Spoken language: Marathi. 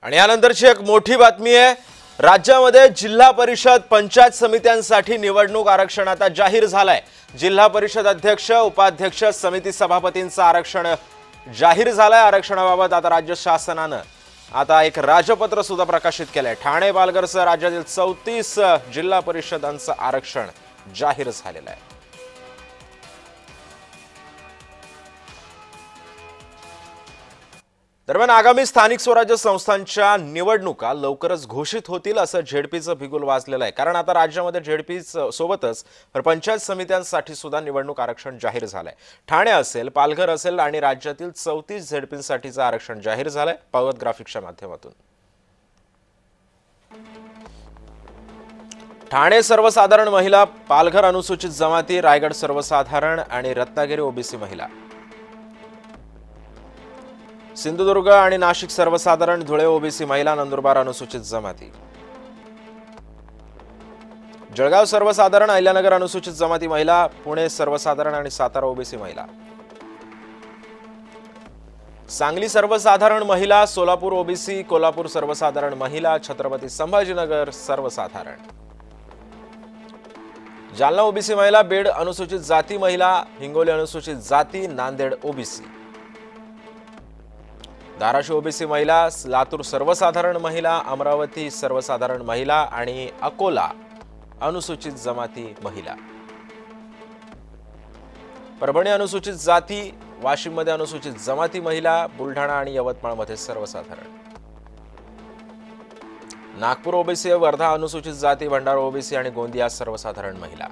आणि यानंतरची एक मोठी बातमी आहे। राज्यामध्ये जिल्हा परिषद पंचायत समित्यांसाठी निवडणूक आरक्षण आता जाहीर झालंय। जिल्हा परिषद अध्यक्ष उपाध्यक्ष समिती सभापतींचं आरक्षण जाहीर झालंय। आरक्षणाबाबत आता राज्य शासनानं आता एक राजपत्र सुद्धा प्रकाशित केलंय। ठाणे पालघरसह राज्यातील 34 जिल्हा परिषदांचं आरक्षण जाहीर झालेलं आहे। दरम्यान आगामी स्थानिक स्वराज्य संस्थांच्या निवडणुका लवकरच घोषित होतील असं झेडपीचं बिगुल वाजलेलं आहे। कारण आता राज्यामध्ये झेडपी सोबतच पंचायत समित्यांसाठी सुद्धा निवडणूक आरक्षण जाहीर झालंय। ठाणे असेल, पालघर असेल आणि राज्यातील 34 झेडपींसाठीचं आरक्षण जाहीर झालंय। पावत ग्राफिक्सच्या माध्यमातून ठाणे सर्वसाधारण महिला, पालघर अनुसूचित जमाती, रायगड सर्वसाधारण आणि रत्नागिरी ओबीसी महिला, सिंधुदुर्ग आणि नाशिक सर्वसाधारण, धुळे ओबीसी महिला, नंदुरबार अनुसूचित जमाती, जळगाव सर्वसाधारण, अहिल्यानगर अनुसूचित जमाती महिला, पुणे सर्वसाधारण आणि सातारा ओबीसी महिला, सांगली सर्वसाधारण महिला, सोलापूर ओबीसी, कोल्हापूर सर्वसाधारण महिला, छत्रपती संभाजीनगर सर्वसाधारण, जालना ओबीसी महिला, बीड अनुसूचित जाती महिला, हिंगोली अनुसूचित जाती, नांदेड ओबीसी, धाराशिव ओबीसी महिला, लातूर सर्वसाधारण महिला, अमरावती सर्वसाधारण महिला आणि अकोला अनुसूचित जमाती महिला, परभणी अनुसूचित जाती, वाशिममध्ये अनुसूचित जमाती महिला, बुलढाणा आणि यवतमाळमध्ये सर्वसाधारण, नागपूर ओबीसी, वर्धा अनुसूचित जाती, भंडारा ओबीसी आणि गोंदिया सर्वसाधारण महिला।